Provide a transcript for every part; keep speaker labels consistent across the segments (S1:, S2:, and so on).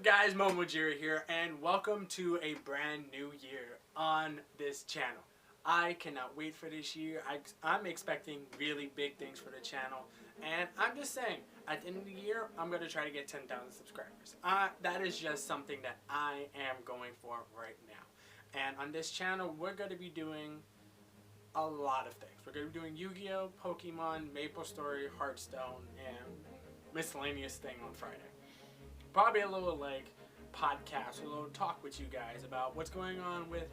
S1: up guys, MomoJiri here, and welcome to a brand new year on this channel. I cannot wait for this year. I'm expecting really big things for the channel, and I'm just saying, at the end of the year, I'm going to try to get 10,000 subscribers. That is just something that I am going for right now. And on this channel, we're going to be doing a lot of things. We're going to be doing Yu-Gi-Oh!, Pokemon, MapleStory, Hearthstone, and miscellaneous thing on Friday. Probably a little like podcast, a little talk with you guys about what's going on with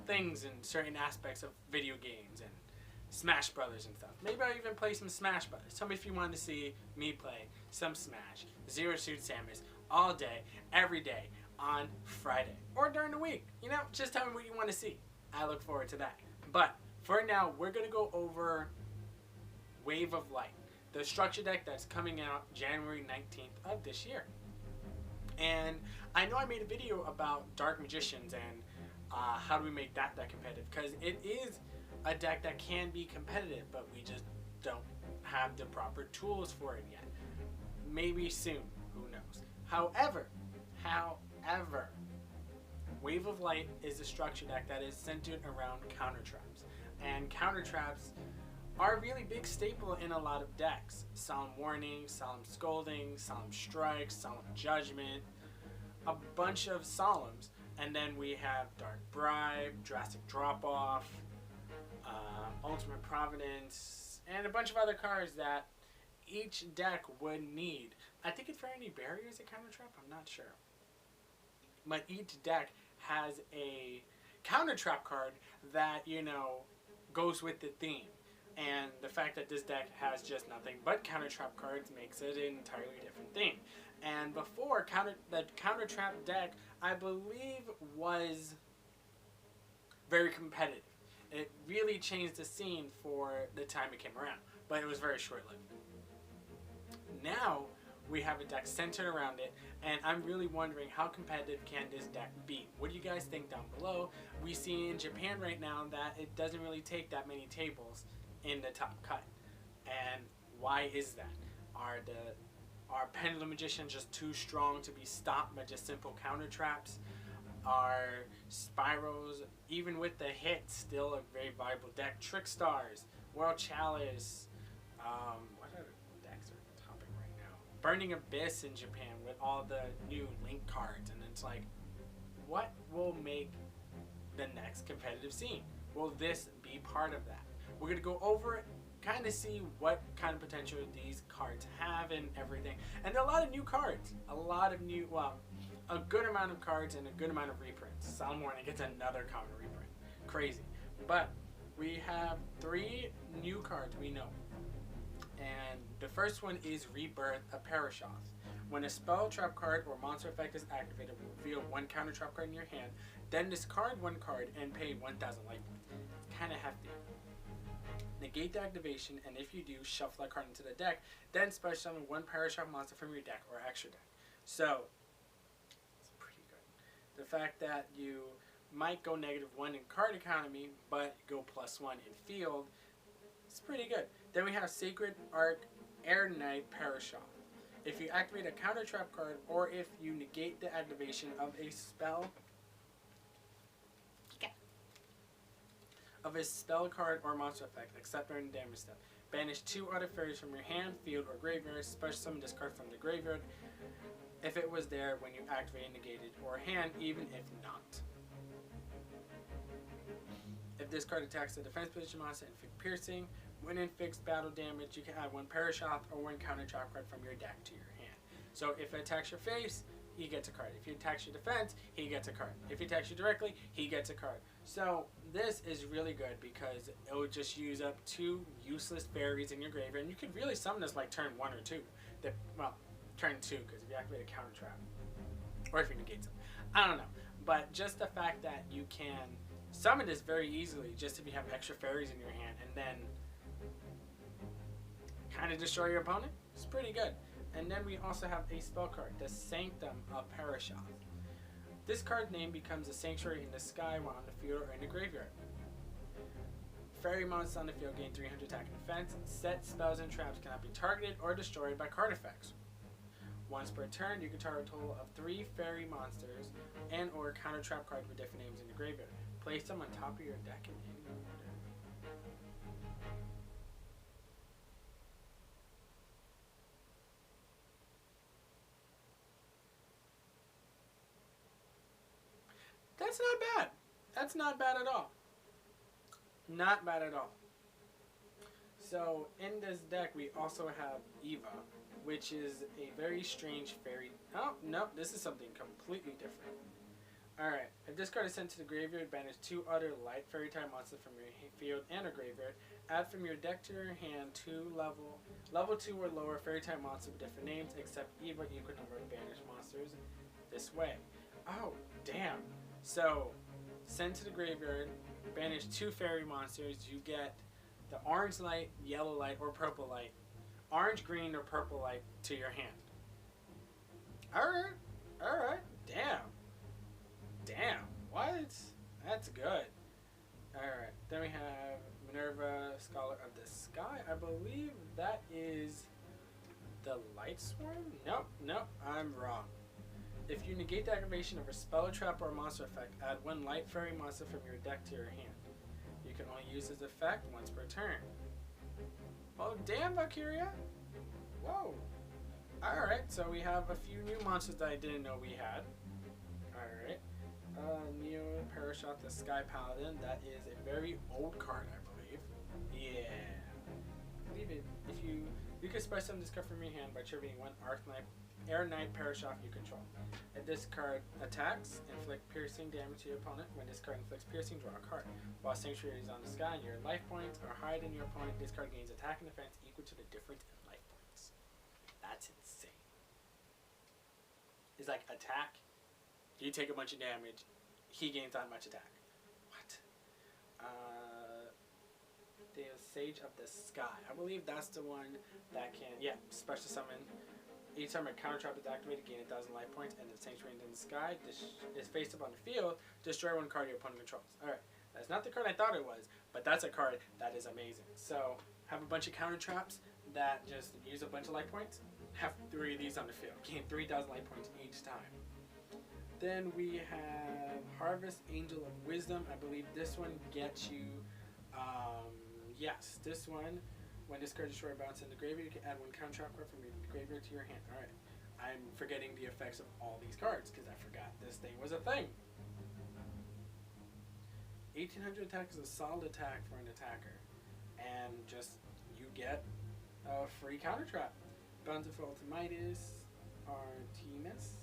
S1: things and certain aspects of video games and Smash Brothers and stuff. Maybe I'll even play some Smash Brothers. Tell me if you want to see me play some Smash, Zero Suit Samus, all day, every day, on Friday. Or during the week. You know, just tell me what you want to see. I look forward to that. But for now, we're going to go over Wave of Light, the structure deck that's coming out January 19th of this year. And I know I made a video about Dark Magicians and how do we make that deck competitive, because it is a deck that can be competitive, but we just don't have the proper tools for it yet. Maybe soon, who knows. However, Wave of Light is a structure deck that is centered around counter traps, and counter traps are a really big staple in a lot of decks. Solemn Warning, Solemn Scolding, Solemn Strike, Solemn Judgment, a bunch of Solemns. And then we have Dark Bribe, Drastic Drop-Off, Ultimate Providence, and a bunch of other cards that each deck would need. I think Infinity Barrier is a counter trap, I'm not sure. But each deck has a counter trap card that, you know, goes with the theme. And the fact that this deck has just nothing but counter trap cards makes it an entirely different theme. And before, the counter trap deck, I believe, was very competitive. It really changed the scene for the time it came around, but it was very short-lived. Now we have a deck centered around it, and I'm really wondering how competitive can this deck be? What do you guys think down below? We see in Japan right now that it doesn't really take that many tables in the top cut. And why is that? Are Pendulum Magicians just too strong to be stopped by just simple counter traps? Are Spyros, even with the hit, still a very viable deck? Trick Stars, World Chalice, what other decks are topping right now? Burning Abyss in Japan with all the new Link cards, and it's like, what will make the next competitive scene? Will this be part of that? We're going to go over it, kind of see what kind of potential these cards have and everything. And there are a lot of new cards. A lot of new, well, a good amount of cards and a good amount of reprints. Solemn Warning gets another common reprint. Crazy. But we have 3 new cards we know. And the first one is Rebirth of Parashoth. When a spell, trap card, or monster effect is activated, reveal 1 counter trap card in your hand, then discard 1 card and pay 1,000 life points. It's kind of hefty. Negate the activation, and if you do, shuffle that card into the deck, then special summon 1 Parashoth monster from your deck or extra deck. So, it's pretty good. The fact that you might go -1 in card economy, but go +1 in field, it's pretty good. Then we have Sacred Arc Air Knight Parashoth. If you activate a counter trap card, or if you negate the activation of a spell, card or monster effect, except during the damage step. Banish 2 other fairies from your hand, field, or graveyard. Special summon this card from the graveyard if it was there when you activated, negated, or hand, even if not. If this card attacks the defense position monster and inflict piercing, when in fixed battle damage, you can add 1 Parashoth or 1 counter trap card from your deck to your hand. So if it attacks your face, he gets a card. If he attacks your defense, he gets a card. If he attacks you directly, he gets a card. So this is really good because it would just use up 2 useless fairies in your graveyard, and you could really summon this like turn 1 or 2. Well, turn 2, because if you activate a counter trap, or if you negate them, I don't know. But just the fact that you can summon this very easily, just if you have extra fairies in your hand, and then kind of destroy your opponent, it's pretty good. And then we also have a spell card, the Sanctum of Parashoth. This card name becomes a sanctuary in the sky while on the field or in the graveyard. Fairy monsters on the field gain 300 attack and defense. Set spells and traps cannot be targeted or destroyed by card effects. Once per turn, you can target a total of 3 fairy monsters and or counter trap cards with different names in the graveyard. Place them on top of your deck in any order. That's not bad. That's not bad at all. Not bad at all. So in this deck we also have Eva, which is a very strange fairy. Oh, no, this is something completely different. Alright, if this card is sent to the graveyard, banish 2 other light fairy type monsters from your field and or graveyard. Add from your deck to your hand 2 level 2 or lower fairy type monsters with different names, except Eva equal number of banished monsters this way. Oh, damn. So, send to the graveyard, banish 2 fairy monsters, you get the orange light, yellow light, or purple light. Orange, green, or purple light to your hand. Alright. Alright. Damn. Damn. What? That's good. Alright. Then we have Minerva, Scholar of the Sky. I believe that is the Light Swarm? Nope. Nope. I'm wrong. If you negate the activation of a spell, or trap, or monster effect, add 1 light fairy monster from your deck to your hand. You can only use this effect once per turn. Oh, damn, Valkyria! Whoa! Alright, so we have a few new monsters that I didn't know we had. Alright. Neo Parashot the Sky Paladin. That is a very old card, I believe. Yeah. I believe it. If you can special summon this card from your hand by triggering 1 Air Knight Parashot you control. If this card attacks, inflict piercing damage to your opponent. When this card inflicts piercing, draw a card. While Sanctuary is on the sky and your life points are higher than your opponent, this card gains attack and defense equal to the difference in life points. That's insane. It's like attack, you take a bunch of damage, he gains that much attack. What? The Sage of the Sky. I believe that's the one that can, special summon. Each time a counter trap is activated, gain 1,000 life points, and the Sanctuary in the Sky is faced up on the field. Destroy 1 card your opponent controls. Alright, that's not the card I thought it was, but that's a card that is amazing. So, have a bunch of counter traps that just use a bunch of life points. Have 3 of these on the field. Gain 3,000 life points each time. Then we have Harvest Angel of Wisdom. I believe this one gets you, yes, this one. When this card is destroyed, bounce in the graveyard, you can add 1 counter trap card from your graveyard to your hand. Alright. I'm forgetting the effects of all these cards because I forgot this thing was a thing. 1800 attack is a solid attack for an attacker. And just, you get a free counter trap. Bountiful Ultimitis, Artemis.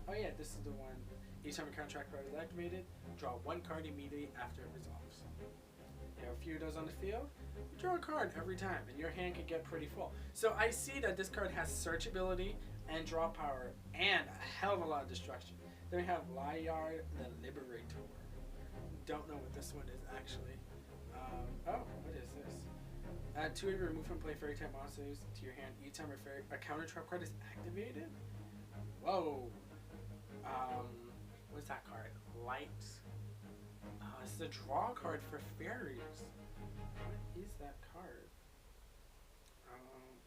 S1: Oh yeah, this is the one. Each time a counter trap card is activated, draw 1 card immediately after it resolves. You have a few of those on the field, you draw a card every time, and your hand can get pretty full. So I see that this card has searchability and draw power and a hell of a lot of destruction. Then we have Lyard the Liberator. Don't know what this one is actually. Oh, what is this? Add 2 of your remove from play fairy type monsters to your hand each time a counter trap card is activated. Whoa. What's that card? Light. This is a draw card for fairies. What is that card?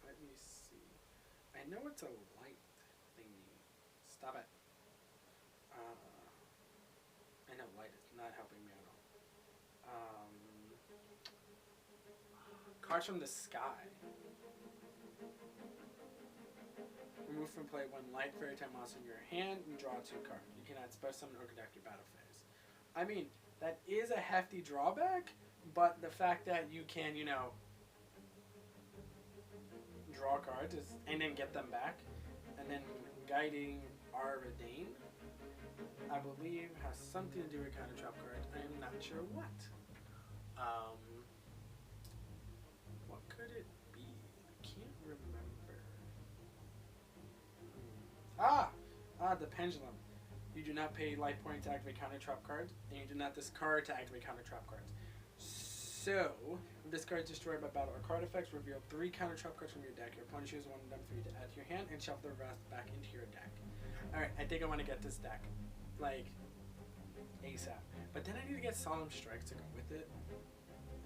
S1: Let me see. I know it's a light thingy. Stop it. I know light is not helping me at all. Cards from the Sky. Remove from play 1 light fairy type monster in your hand and draw 2 cards. You cannot special summon or conduct your battle phase. I mean, that is a hefty drawback, but the fact that you can, draw cards and then get them back, and then Guiding Arvidane, I believe, has something to do with counter trap cards. I am not sure what. What could it be? I can't remember. The Pendulum. You do not pay life points to activate counter trap cards, and you do not discard to activate counter trap cards. So, if this card is destroyed by battle or card effects, reveal 3 counter trap cards from your deck. Your opponent chooses 1 of them for you to add to your hand, and shuffle the rest back into your deck. Alright, I think I want to get this deck, like, ASAP. But then I need to get Solemn Strikes to go with it.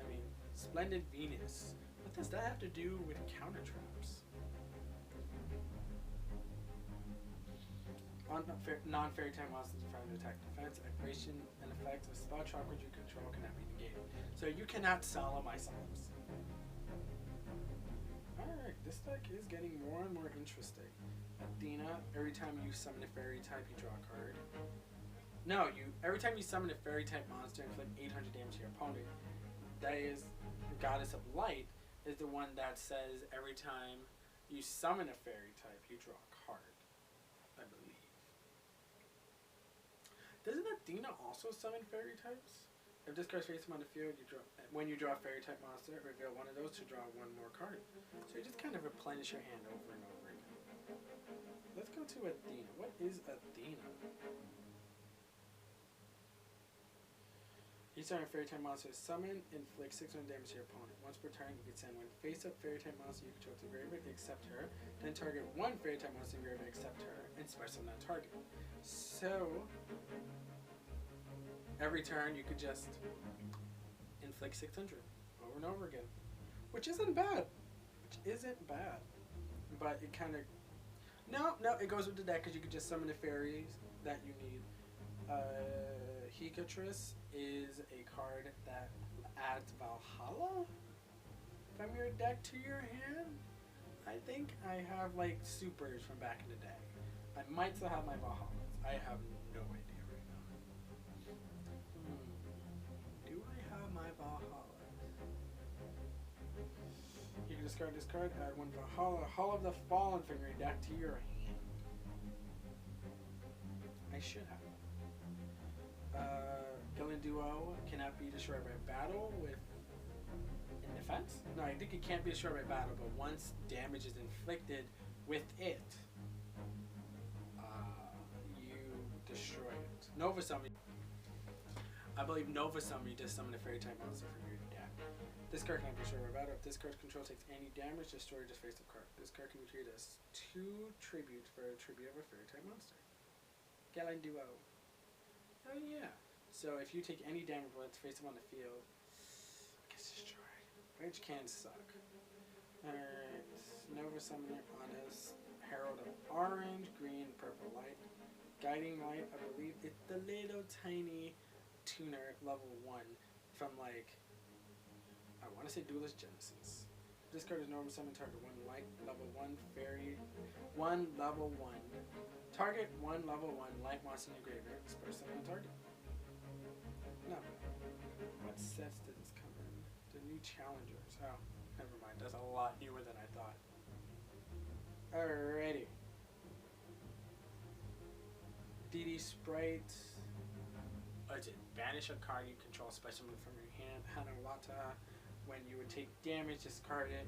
S1: I mean, Splendid Venus. What does that have to do with counter traps? non-fairy type monsters are found to attack defense, aggression, and effects of spell chakras you control cannot be negated. So you cannot solemn my solemns. Alright, this deck is getting more and more interesting. Athena, every time you summon a fairy type, you draw a card. No, every time you summon a fairy type monster, inflict 800 damage to your opponent. That is, the Goddess of Light is the one that says every time you summon a fairy type, you draw a card, I believe. Doesn't Athena also summon fairy types? If this card's face on the field, when you draw a fairy type monster, reveal one of those to draw one more card. So you just kind of replenish your hand over and over again. Let's go to Athena. What is Athena? Each time a fairy type monster is summoned, inflict 600 damage to your opponent. Once per turn, you can send one face-up fairy type monster you control to the graveyard except her. Then target one fairy type monster in the graveyard except her, and special that target. So every turn, you could just inflict 600 over and over again, which isn't bad. But it kind of it goes with the deck because you could just summon the fairies that you need. Hecatrice is a card that adds Valhalla from your deck to your hand. I think I have like supers from back in the day. I might still have my Valhallas. I have no idea right now. Do I have my Valhalla? You can discard this card, add one Valhalla, Hall of the Fallen from your deck to your hand. I should have. Villain Duo cannot be destroyed by battle with in defense. No, I think it can't be destroyed by battle, but once damage is inflicted with it, you destroy it. Nova Summon. I believe Nova Summon, you just summon a fairy type monster from your deck. This card cannot be destroyed by battle. If this card's control takes any damage, destroy this face-up card. This card can be treated as 2 tributes for a tribute of a fairy type monster. Villain Duo. Oh yeah. So if you take any damage when it's face up on the field, it gets destroyed. Which can suck. Alright. Nova Summoner on his Herald of Orange, Green, Purple Light. Guiding Light, I believe it's the little tiny tuner level 1 from like, I want to say Duelist Genesis. This card is normal summon target 1 light, level 1 fairy, 1 level 1. Target 1 level 1 light monster in your graveyard. This person on target. No. What sets did this come in? The new challengers. Oh, never mind. That's a lot newer than I thought. Alrighty. DD Sprite. Banish a card you control special move from your hand. Hanawata. When you would take damage, discard it.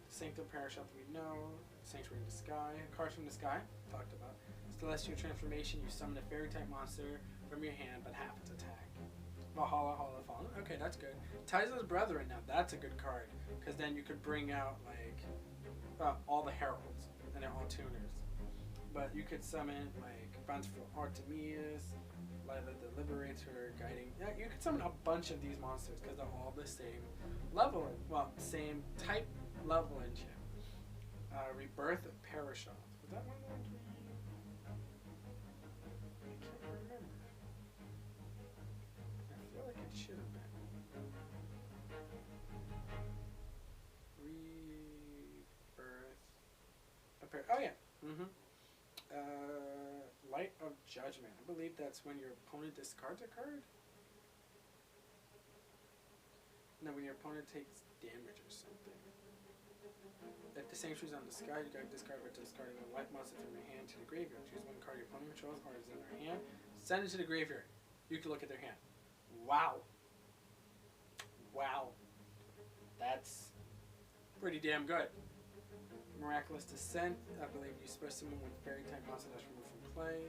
S1: Sanctum Parashot we know. Sanctuary in the Sky. Cards from the Sky. Talked about. Celestial Transformation. You summon a fairy type monster from your hand, but half its attack. Valhalla, Hall of the Fallen. Okay, that's good. Tyzo's Brethren. Now that's a good card because then you could bring out like all the heralds and they're all tuners. But you could summon like Bountiful Artemis, Lila the Liberator, Guiding. Yeah, you could summon a bunch of these monsters because they're all the same level. Well, same type level in chip. Rebirth of Parashot. Was that one of the ones we? I can't remember. I feel like it should have been. Rebirth. Oh yeah. Light of Judgment. I believe that's when your opponent discards a card. No, when your opponent takes damage or something. If the sanctuary's on the sky, you gotta discard by discarding a light monster from your hand to the graveyard. Choose one card your opponent controls or is in their hand. Send it to the graveyard. You can look at their hand. Wow. Wow. That's pretty damn good. Miraculous Descent. I believe you special summon when fairy type monster that's removed from play.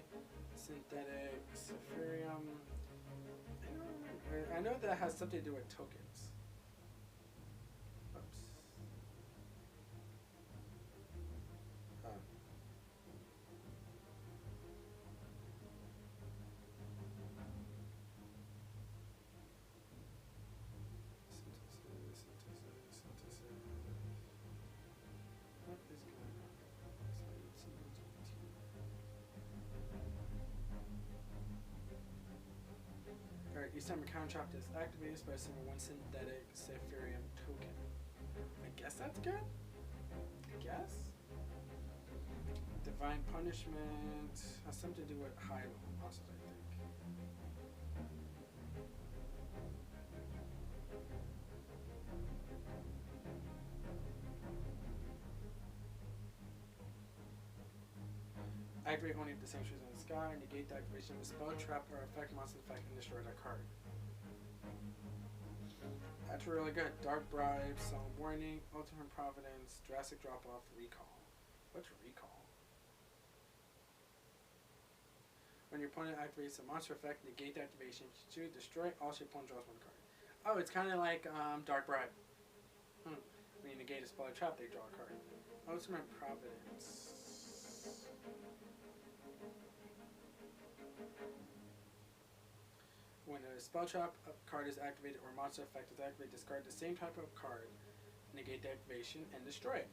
S1: Synthetic Sephirium. I know that has something to do with tokens. Oops. What is going on? Each time a counter trap is activated, special one synthetic Sephirium token. I guess that's good? I guess? Divine Punishment has something to do with high level monsters, I think. Activate only the same trees in the sky, negate the activation of a spell, trap, or effect monster effect, and destroy that card. That's really good. Dark Bribe, Solemn Warning, Ultimate Providence, Drastic Drop Off, Recall. What's Recall? When your opponent activates a monster effect, negate the activation to destroy all your opponent draws one card. Oh, it's kind of like Dark Bribe. When you negate a spell or trap, they draw a card. Ultimate Providence. When a spell trap card is activated or monster effect is activated, discard the same type of card, negate the activation, and destroy it.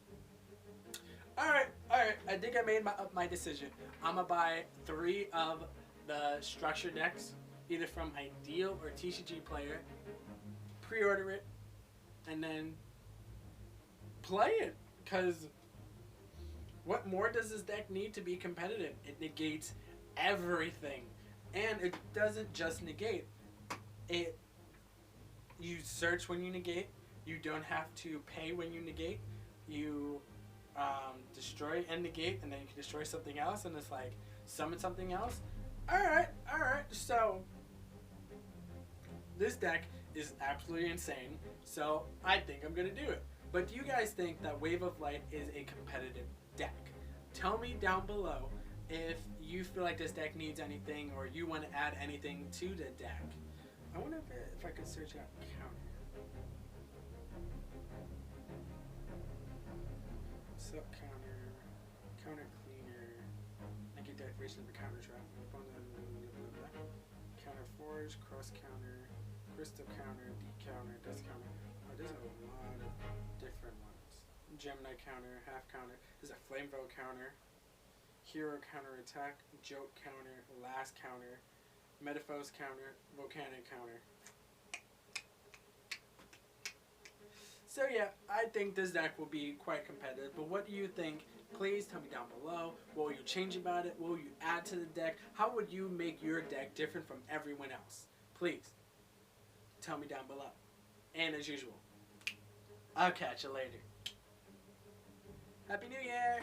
S1: Alright. I think I made my decision. I'm going to buy 3 of the structure decks, either from Ideal or TCG Player, pre-order it, and then play it. Because what more does this deck need to be competitive? It negates everything. And it doesn't just negate. You search when you negate. You don't have to pay when you negate. You destroy and negate, and then you can destroy something else, and it's like summon something else. Alright. So this deck is absolutely insane. So I think I'm gonna do it. But do you guys think that Wave of Light is a competitive deck? Tell me down below if you feel like this deck needs anything or you want to add anything to the deck. I wonder if I could search out counter. Sub counter, counter cleaner, negative deactivation of the counter trap, counter forge, cross counter, crystal counter, D counter, dust counter. Oh, there's a lot of different ones. Gemini counter, half counter. There's a flame bow counter. Hero counter attack, joke counter, last counter, Metaphos counter, volcanic counter. So yeah, I think this deck will be quite competitive, but what do you think? Please tell me down below. What will you change about it? What will you add to the deck? How would you make your deck different from everyone else? Please tell me down below. And as usual, I'll catch you later. Happy New Year!